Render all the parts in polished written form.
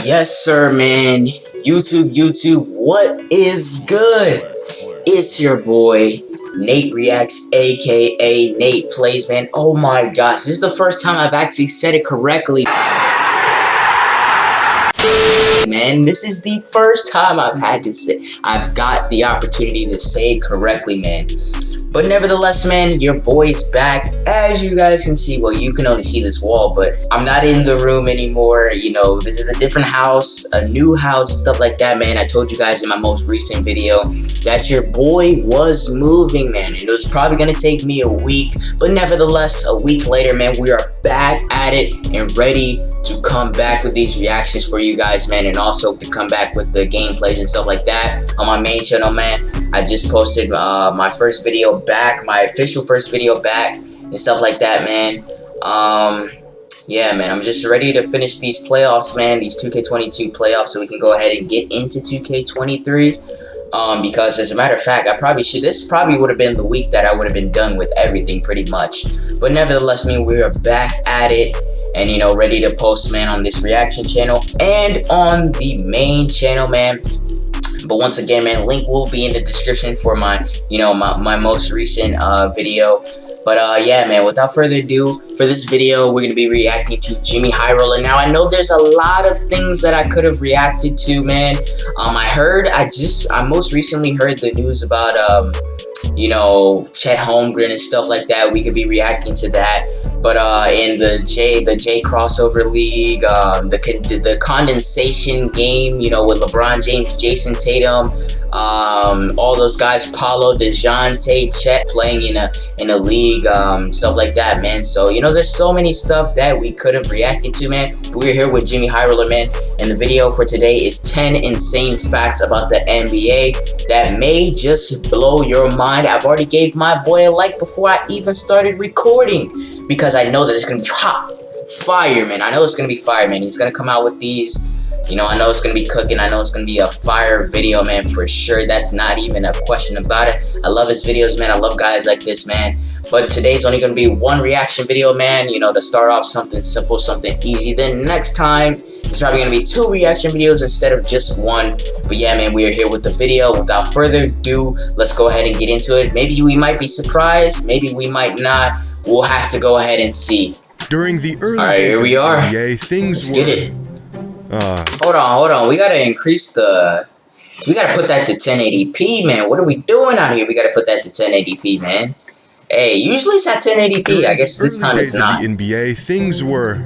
Yes, sir, man. YouTube, what is good? It's your boy, Nate Reacts, aka Nate Plays, man. Oh my gosh, this is the first time I've actually said it correctly. Man, this is the first time I've got the opportunity to say it correctly, man. But nevertheless, man, your boy's back. As you guys can see, well, you can only see this wall, but I'm not in the room anymore. You know, this is a different house, a new house, and stuff like that, man. I told you guys in my most recent video that your boy was moving, man. And it was probably gonna take me a week, but nevertheless, a week later, man, we are back at it and ready to come back with these reactions for you guys, man, and also to come back with the gameplays and stuff like that on my main channel, man. I just posted my first video back, my official first video back, and stuff like that, man. Yeah, man, I'm just ready to finish these playoffs, man, these 2K22 playoffs, so we can go ahead and get into 2K23. Because as a matter of fact, this probably would have been the week that I would have been done with everything pretty much. But nevertheless, man, we are back at it. And, you know, ready to post, man, on this reaction channel and on the main channel, man. But once again, man, link will be in the description for my, you know, my most recent video. But yeah, man, without further ado, for this video, we're gonna be reacting to Jimmy High Roller. Now, I know there's a lot of things that I could have reacted to, man. I most recently heard the news about you know, Chet Holmgren and stuff like that. We could be reacting to that. But in the J crossover league, the condensation game, you know, with LeBron James, Jason Tatum, all those guys, Paulo, DeJounte, Chet playing in a league, stuff like that, man. So, you know, there's so many stuff that we could have reacted to, man. But we're here with Jimmy High Roller, man, and the video for today is 10 insane facts about the NBA that may just blow your mind. I've already gave my boy a like before I even started recording, because I know that it's gonna be hot fire, man. I know it's gonna be fire, man. He's gonna come out with these. You know, I know it's gonna be cooking. I know it's gonna be a fire video, man, for sure. That's not even a question about it. I love his videos, man. I love guys like this, man. But today's only gonna be one reaction video, man. You know, to start off something simple, something easy. Then next time, it's probably gonna be 2 reaction videos instead of just 1. But yeah, man, we are here with the video. Without further ado, let's go ahead and get into it. Maybe we might be surprised. Maybe we might not. We'll have to go ahead and see. During the early days of the NBA, things Let's get it. Hold on. We gotta increase the. We gotta put that to 1080p, man. What are we doing out here? We gotta put that to 1080p, man. Hey, usually it's at 1080p. I guess this time it's not. In the NBA, things were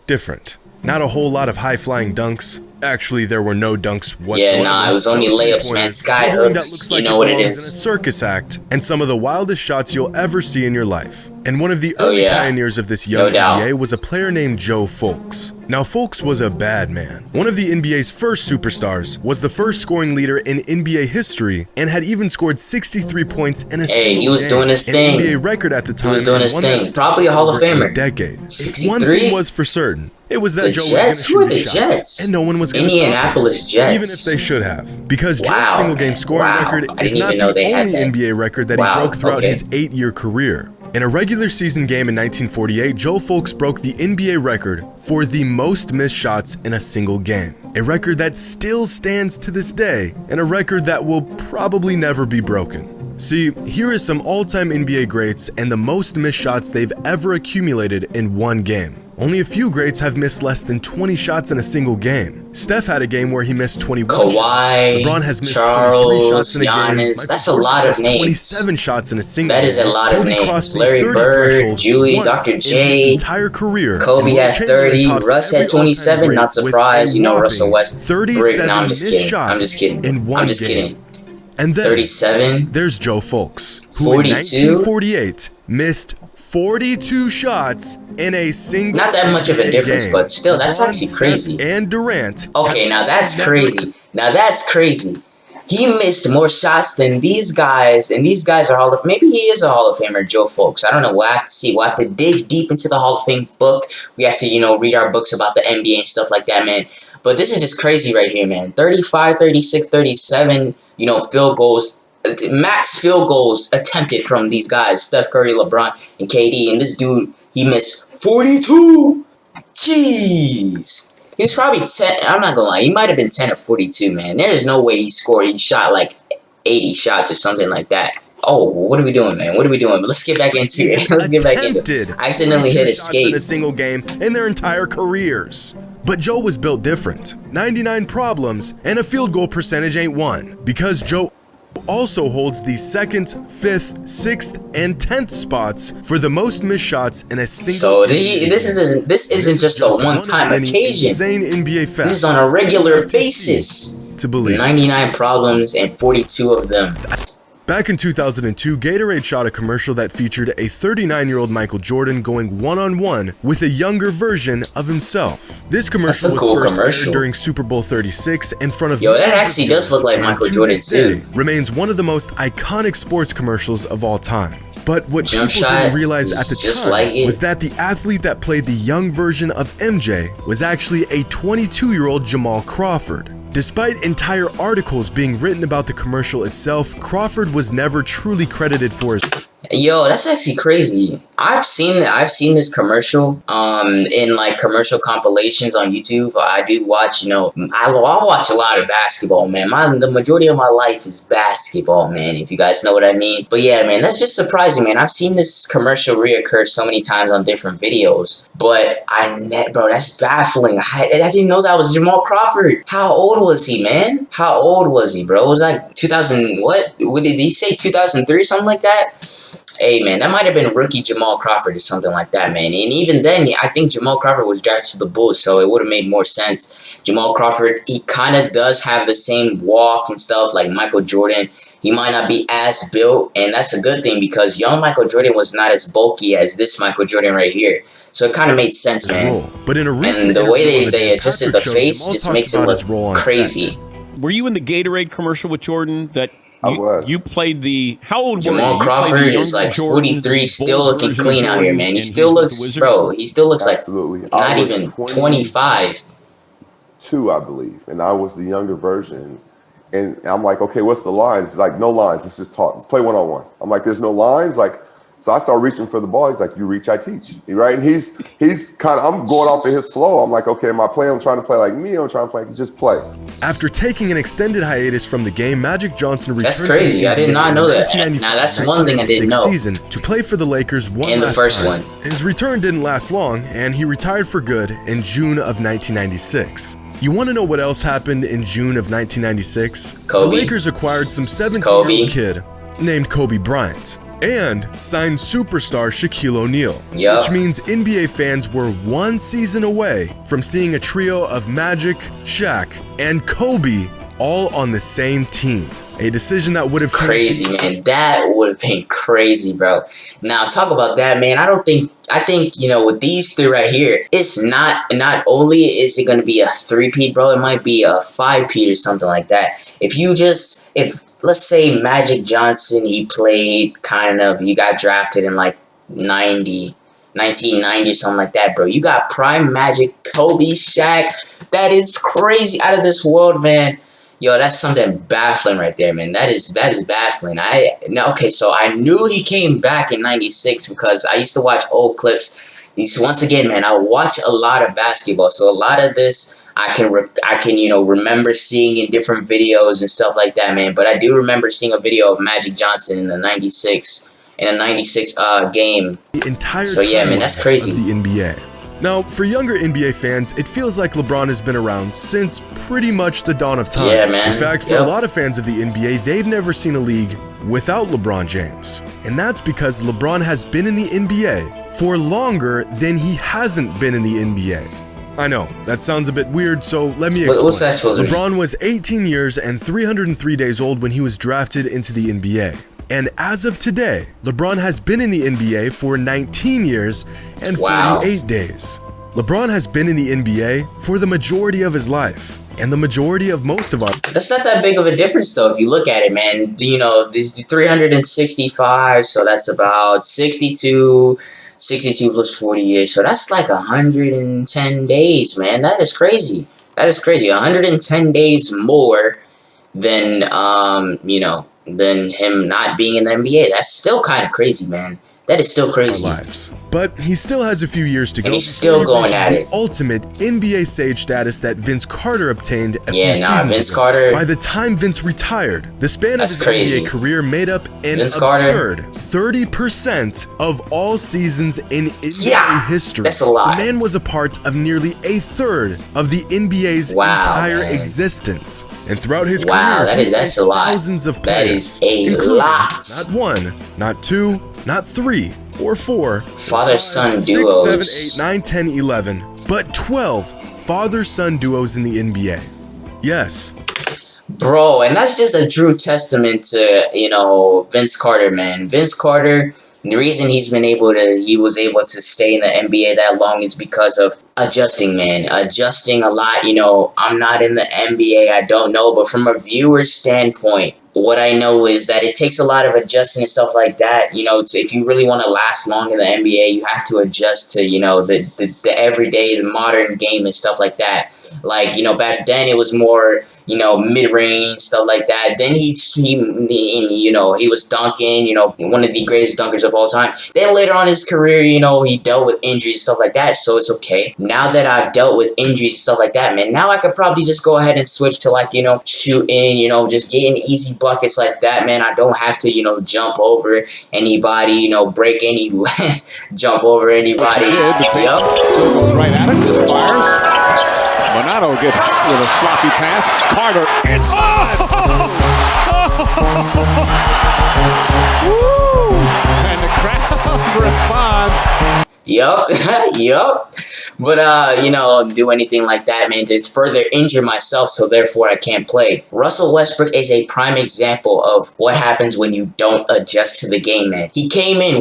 different. Not a whole lot of high-flying dunks. Actually, there were no dunks whatsoever. Yeah, nah, it was only layups, man. Sky hooks, you know what it is. A circus act, and some of the wildest shots you'll ever see in your life. And one of the early pioneers of this young NBA was a player named Joe Fulks. Now, Fulks was a bad man. One of the NBA's first superstars, was the first scoring leader in NBA history, and had even scored 63 points in a single game. He was doing his thing. An NBA record at the time. He was doing his thing. Probably a Hall of Famer. Decade. 63? One thing was for certain. It was that Joe was going to shoot the shots, and no one was going to Indianapolis Jets. Even if they should have. Because Joe's single-game scoring record is not the only NBA record that he broke throughout his 8-year career. In a regular season game in 1948, Joe Fulks broke the NBA record for the most missed shots in a single game. A record that still stands to this day, and a record that will probably never be broken. See, here is some all-time NBA greats and the most missed shots they've ever accumulated in one game. Only a few greats have missed less than 20 shots in a single game. Steph had a game where he missed 21 Kawhi, shots. LeBron has missed Charles, 23 shots in a Giannis, game. That's a lot of names. 27 shots in a single That is a lot of names. Larry Bird, Julie, Dr. J, entire career. Kobe had 30, Russ had 27, not surprised. You know, Russell West. 37 no, I'm just kidding. I'm just kidding. I'm just kidding. And then 37. There's Joe Fulks, who 42? in 1948 missed 42 shots in a single Not that much of a difference, game. but still, that's actually crazy. And Durant. Okay, now that's crazy. Now that's crazy. He missed more shots than these guys, and these guys are maybe he is a Hall of Famer, Joe Fulks. I don't know. We'll have to see. We'll have to dig deep into the Hall of Fame book. We have to, you know, read our books about the NBA and stuff like that, man. But this is just crazy right here, man. 35, 36, 37, you know, field goals. Max field goals attempted from these guys, Steph Curry, LeBron, and KD. And this dude, he missed 42. Jeez. He was probably 10. I'm not gonna lie. He might have been 10 or 42, man. There is no way he scored. He shot like 80 shots or something like that. Oh, what are we doing, man? What are we doing? But let's get back into it. Let's get back into it. I accidentally hit escape in a single game in their entire careers. But Joe was built different. 99 problems and a field goal percentage ain't one. Because Joe also holds the 2nd, 5th, 6th, and 10th spots for the most missed shots in a single. So this isn't just a one-time occasion. Insane NBA facts. This is on a regular basis. To believe 99 problems and 42 of them. Back in 2002, Gatorade shot a commercial that featured a 39-year-old Michael Jordan going one-on-one with a younger version of himself. This commercial was first aired during Super Bowl 36 in front of... Yo, that actually does look like Michael Jordan too. Remains one of the most iconic sports commercials of all time. But what people didn't realize at the time was that the athlete that played the young version of MJ was actually a 22-year-old Jamal Crawford. Despite entire articles being written about the commercial itself, Crawford was never truly credited for his... Yo, that's actually crazy. I've seen this commercial in like commercial compilations on YouTube. I do watch, you know, I watch a lot of basketball, man. The majority of my life is basketball, man, if you guys know what I mean. But yeah, man, that's just surprising, man. I've seen this commercial reoccur so many times on different videos, but bro, that's baffling. I didn't know that was Jamal Crawford. How old was he, man? How old was he, bro? It was like 2000, what did he say, 2003 or something like that? Hey, man, that might have been rookie Jamal Crawford or something like that, man. And even then, I think Jamal Crawford was drafted to the Bulls, so it would have made more sense. Jamal Crawford, he kind of does have the same walk and stuff like Michael Jordan. He might not be as built, and that's a good thing because young Michael Jordan was not as bulky as this Michael Jordan right here. So it kind of made sense, man. But in a recent and the way they adjusted the face just makes it look crazy. Were you in the Gatorade commercial with Jordan that you played the... How old were you? Jamal Crawford is like 43, still looking clean out here, man. He still looks, bro, he still looks like not even 25. I believe, and I was the younger version. And I'm like, okay, what's the lines? He's like, no lines. Let's just talk. Let's play one-on-one. I'm like, there's no lines? Like, so I start reaching for the ball. He's like, you reach, I teach. Right? And he's kind of, I'm going off of his flow. I'm like, okay, am I playing? I'm trying to play like me. I'm trying to play, just play. After taking an extended hiatus from the game, Magic Johnson returned. That's crazy. I did not know that. Now that's one thing I didn't know. Season to play for the Lakers in the first one. His return didn't last long, and he retired for good in June of 1996. You want to know what else happened in June of 1996? Kobe. The Lakers acquired some 17-year-old kid named Kobe Bryant and signed superstar Shaquille O'Neal, which means NBA fans were one season away from seeing a trio of Magic, Shaq, and Kobe all on the same team. A decision that would have crazy, man. That would have been crazy, bro. Now talk about that, man. I think, you know, with these three right here, it's not only is it going to be a 3-peat, bro, it might be a 5-peat or something like that. If let's say Magic Johnson, he played you got drafted in like 1990 or something like that, bro. You got prime Magic, Kobe, Shaq. That is crazy, out of this world, man. Yo, that's something baffling right there, man. That is baffling. Okay, so I knew he came back in 96 because I used to watch old clips. Once again, man, I watch a lot of basketball, so a lot of this I can remember seeing in different videos and stuff like that, man. But I do remember seeing a video of Magic Johnson in a 96 game. The entire so yeah, man, that's crazy. Of the NBA. Now, for younger NBA fans, it feels like LeBron has been around since pretty much the dawn of time. Yeah, man. In fact, for a lot of fans of the NBA, they've never seen a league without LeBron James. And that's because LeBron has been in the NBA for longer than he hasn't been in the NBA. I know, that sounds a bit weird, so let me explain. What's that supposed to mean? LeBron was 18 years and 303 days old when he was drafted into the NBA. And as of today, LeBron has been in the NBA for 19 years and 48 days. LeBron has been in the NBA for the majority of his life, and the majority of most of our... That's not that big of a difference, though, if you look at it, man. You know, this 365, so that's about 62 plus 48, so that's like 110 days, man. That is crazy. 110 days more than, than him not being in the NBA. That's still kind of crazy, man. That is still crazy. Lives. But he still has a few years to go. And he's still going at it. The ultimate NBA sage status that Vince Carter obtained a few Vince ago. Carter. By the time Vince retired, the span of his NBA career made up an absurd 30% of all seasons in NBA history. That's a lot. The man was a part of nearly a third of the NBA's entire existence. And throughout his career, that's a lot. Thousands of players. That is a lot. Not one, not two, not three, or four, father-son duos, 6, 7, 8, 9, 10, 11, but 12 father-son duos in the NBA. Yes. Bro, and that's just a true testament to, Vince Carter, man. Vince Carter, the reason he was able to stay in the NBA that long is because of adjusting, man. Adjusting a lot, I'm not in the NBA, I don't know, but from a viewer's standpoint, what I know is that it takes a lot of adjusting and stuff like that. If you really want to last long in the NBA, you have to adjust to, the everyday, the modern game and stuff like that. Like, back then it was more, mid-range, stuff like that. Then he was dunking, one of the greatest dunkers of all time. Then later on in his career, he dealt with injuries and stuff like that, so it's okay. Now that I've dealt with injuries and stuff like that, man, now I could probably just go ahead and switch to, like, shooting, just getting easy buckets like that, man. I don't have to, jump over anybody, break any, jump over anybody. Yep. Still goes right at it, misfires. Bonato gets with a sloppy pass. Carter inside. Woo! And the crowd responds. Yup. But, do anything like that, man, to further injure myself, so therefore I can't play. Russell Westbrook is a prime example of what happens when you don't adjust to the game, man.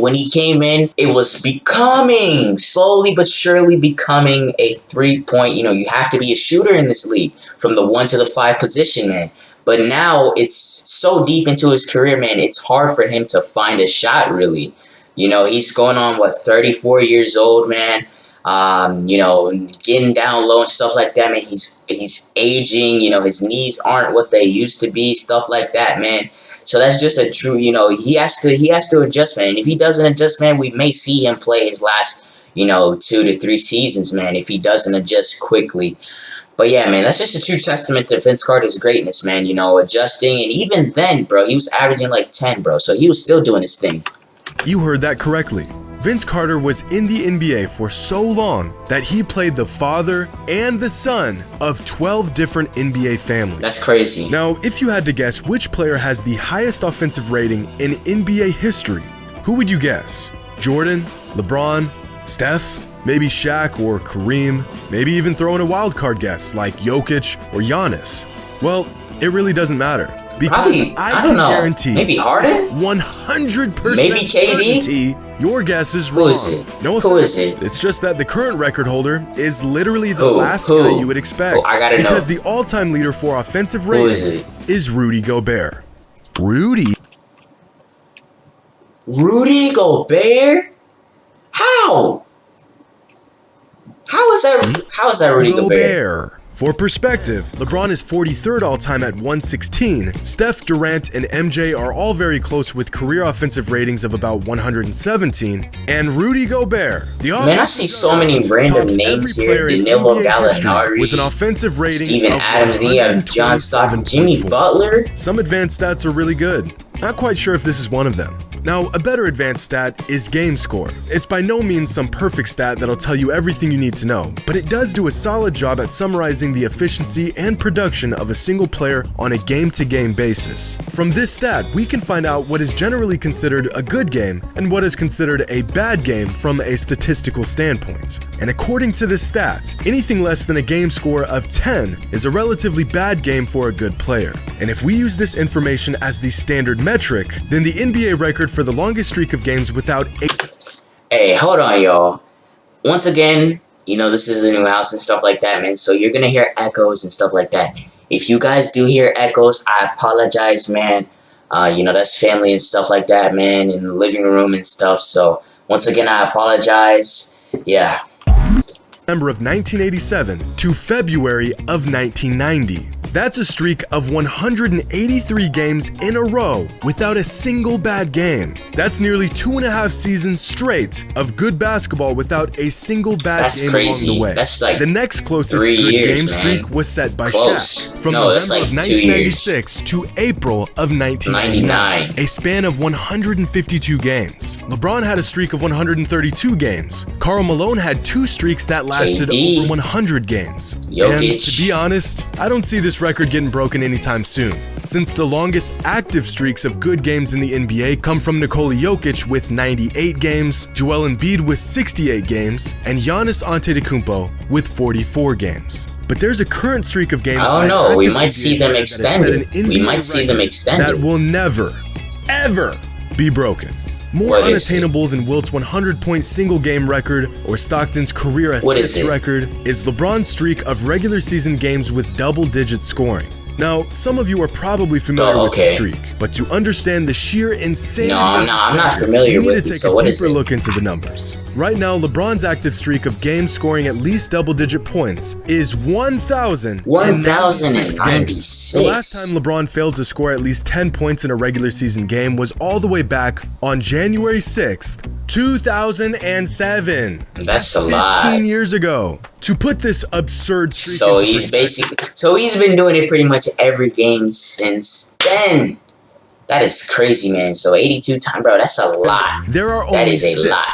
When he came in, it was slowly but surely becoming a 3-point, you have to be a shooter in this league from the 1 to the 5 position, man. But now it's so deep into his career, man, it's hard for him to find a shot, really. He's going on, 34 years old, man. Getting down low and stuff like that, man. He's aging, his knees aren't what they used to be, stuff like that, man. So that's just a true, he has to adjust, man. And if he doesn't adjust, man, we may see him play his last, 2 to 3 seasons, man, if he doesn't adjust quickly. But yeah, man, that's just a true testament to Vince Carter's greatness, man, adjusting. And even then, bro, he was averaging like 10, bro. So he was still doing his thing. You heard that correctly. Vince Carter was in the NBA for so long that he played the father and the son of 12 different NBA families. That's crazy. Now, if you had to guess which player has the highest offensive rating in NBA history, who would you guess? Jordan, LeBron, Steph, maybe Shaq or Kareem, maybe even throw in a wild card guess like Jokic or Giannis? Well, it really doesn't matter. Because I don't know. Guarantee maybe Harden? 100% maybe KD? Your guess is wrong. Who is it? No offense. Who is it? It's just that the current record holder is literally the last guy you would expect. I gotta know. Because the all-time leader for offensive rating is Rudy Gobert. Rudy Gobert? How? How is that Rudy Gobert? For perspective, LeBron is 43rd all-time at 116. Steph, Durant, and MJ are all very close with career offensive ratings of about 117. And Rudy Gobert, man, I see so many random names here. Danilo Gallinari, with an offensive rating Steven Adams, and you have John Stockton, Jimmy Butler. Some advanced stats are really good. Not quite sure if this is one of them. Now, a better advanced stat is game score. It's by no means some perfect stat that'll tell you everything you need to know, but it does do a solid job at summarizing the efficiency and production of a single player on a game-to-game basis. From this stat, we can find out what is generally considered a good game and what is considered a bad game from a statistical standpoint. And according to this stat, anything less than a game score of 10 is a relatively bad game for a good player. And if we use this information as the standard metric, then the NBA record for the longest streak of games without a... Hey, hold on, y'all. Once again, this is a new house and stuff like that, man, so you're gonna hear echoes and stuff like that. If you guys do hear echoes, I apologize, man. That's family and stuff like that, man, in the living room and stuff, so once again, I apologize. Yeah. December of 1987 to February of 1990. That's a streak of 183 games in a row without a single bad game. That's nearly 2.5 seasons straight of good basketball without a single bad game along the way. That's like the next closest 3 good years, game man. streak was set by Close. Shaq from No, that's November like of 2 years. 1996 to April of 1999. 99. A span of 152 games. LeBron had a streak of 132 games. Karl Malone had 2 streaks that lasted KD. over 100 games. Jokic. And to be honest, I don't see this record getting broken anytime soon, since the longest active streaks of good games in the NBA come from Nikola Jokic with 98 games, Joel Embiid with 68 games, and Giannis Antetokounmpo with 44 games. But there's a current streak of games. I don't know. We might NBA see them players that have set extended. an We NBA might see them record extended. That will never, ever be broken. More What is unattainable than Wilt's 100-point single-game record or Stockton's career assist record is LeBron's streak of regular season games with double-digit scoring. Now, some of you are probably familiar with the streak, but to understand the sheer insanity I'm not familiar with it, so what is it? We need to take a deeper look into the numbers. Right now, LeBron's active streak of games scoring at least double-digit points is 1,096 games. The last time LeBron failed to score at least 10 points in a regular season game was all the way back on January 6th, 2007. That's a lot. 15 years ago. To put this absurd streak So into he's perspective, he's been doing it pretty much every game since then. That is crazy, man. So 82 times, bro, that's a lot. there are That only is a 6 lot.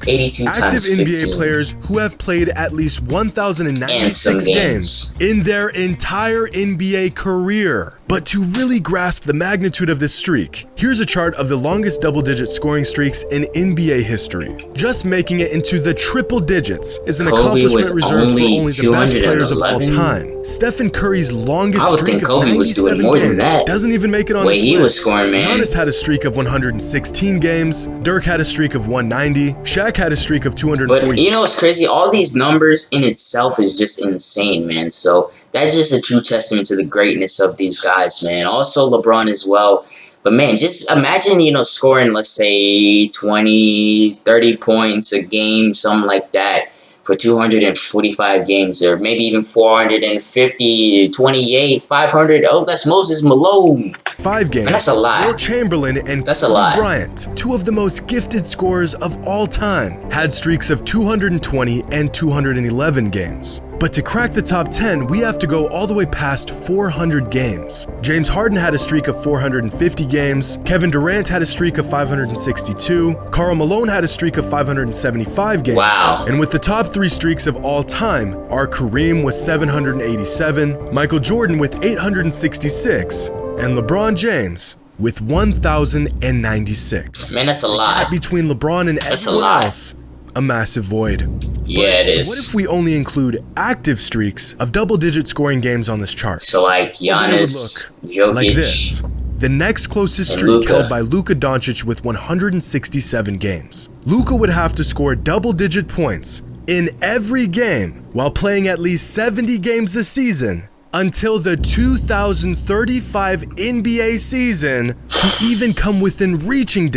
82 active times NBA 15. players who have played at least And 1,096 some games in their entire NBA career. But to really grasp the magnitude of this streak, here's a chart of the longest double-digit scoring streaks in NBA history. Just making it into the triple digits is an Kobe accomplishment with reserved for only only the best players of all 211? time. Stephen Curry's longest I would streak think of Kobe was doing 97 more than games that. doesn't even make it on Wait, this he list. was scoring, man. Giannis had a streak of 116 games. Dirk had a streak of 190. Shaq had a streak of 240. But you know what's crazy? All these numbers in itself is just insane, man. So that's just a true testament to the greatness of these guys, man. Also LeBron as well. But man, just imagine, scoring, let's say 20, 30 points a game, something like that, for 245 games, or maybe even 450, 28, 500. Oh, that's Moses Malone. 5 games. And that's a lot. Wilt Chamberlain and That's a Kobe lot. Bryant, 2 of the most gifted scorers of all time, had streaks of 220 and 211 games. But to crack the top 10, we have to go all the way past 400 games. James Harden had a streak of 450 games, Kevin Durant had a streak of 562, Karl Malone had a streak of 575 games. Wow. And with the top 3 streaks of all time are Kareem with 787, Michael Jordan with 866, and LeBron James with 1,096. Man, that's a lot. Between LeBron and That's a everyone lot. else, a massive void. Yeah, it is. What if we only include active streaks of double-digit scoring games on this chart? So like Then it would Giannis, look Jokic, like this. The next closest And streak Luka. held by Luka Doncic with 167 games. Luka would have to score double-digit points in every game while playing at least 70 games a season until the 2035 NBA season to even come within reaching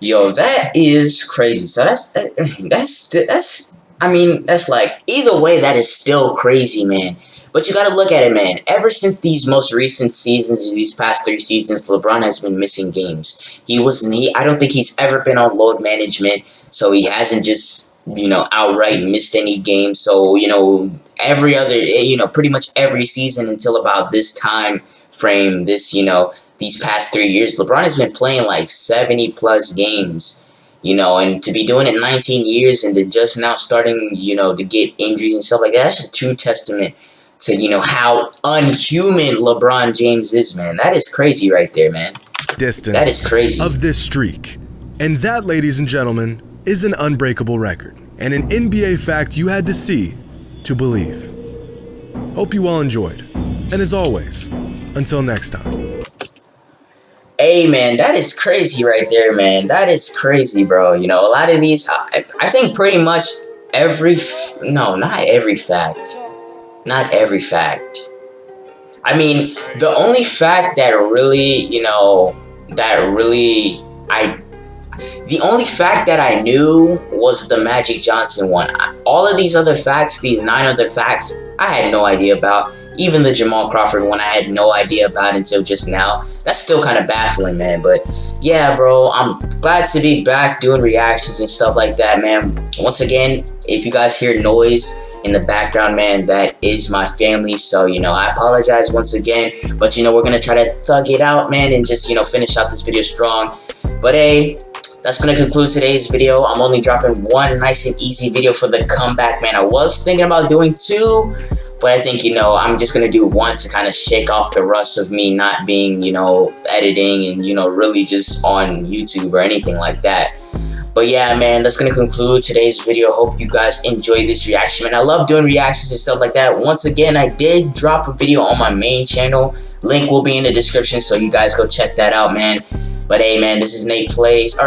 Yo, that is crazy. So that's I mean, that's like, either way, that is still crazy, man. But you gotta look at it, man. Ever since these most recent seasons, these past 3 seasons, LeBron has been missing games. I don't think he's ever been on load management, so he hasn't just, outright missed any games. So, every other, pretty much every season until about this time frame, these past 3 years, LeBron has been playing like 70 plus games, and to be doing it 19 years and to just now starting, to get injuries and stuff like that, that's a true testament to, how unhuman LeBron James is, man. That is crazy right there, man. distance That is crazy. of this streak. And that, ladies and gentlemen, is an unbreakable record and an NBA fact you had to see to believe. Hope you all enjoyed. And as always, until next time. Hey, man, that is crazy right there, man. That is crazy, bro. A lot of these, I think pretty much not every fact. Not every fact. I mean, the only fact that really, the only fact that I knew was the Magic Johnson one. All of these other facts, these 9 other facts, I had no idea about. Even the Jamal Crawford one, I had no idea about until just now. That's still kind of baffling, man. But yeah, bro, I'm glad to be back doing reactions and stuff like that, man. Once again, if you guys hear noise in the background, man, that is my family. So, you know, I apologize once again. But, you know, we're going to try to thug it out, man, and just, you know, finish out this video strong. But, hey, that's going to conclude today's video. I'm only dropping one nice and easy video for the comeback, man. I was thinking about doing 2. But I think, you know, I'm just going to do 1 to kind of shake off the rust of me not being, you know, editing and, you know, really just on YouTube or anything like that. But yeah, man, that's going to conclude today's video. Hope you guys enjoyed this reaction, man. I love doing reactions and stuff like that. Once again, I did drop a video on my main channel. Link will be in the description, so you guys go check that out, man. But hey, man, this is Nate Plays.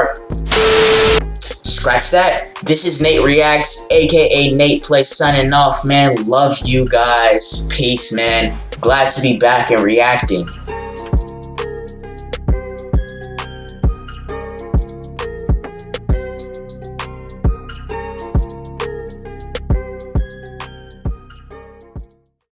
Scratch that. This is Nate Reacts, aka Nate Plays, signing off, man. Love you guys. Peace, man. Glad to be back and reacting.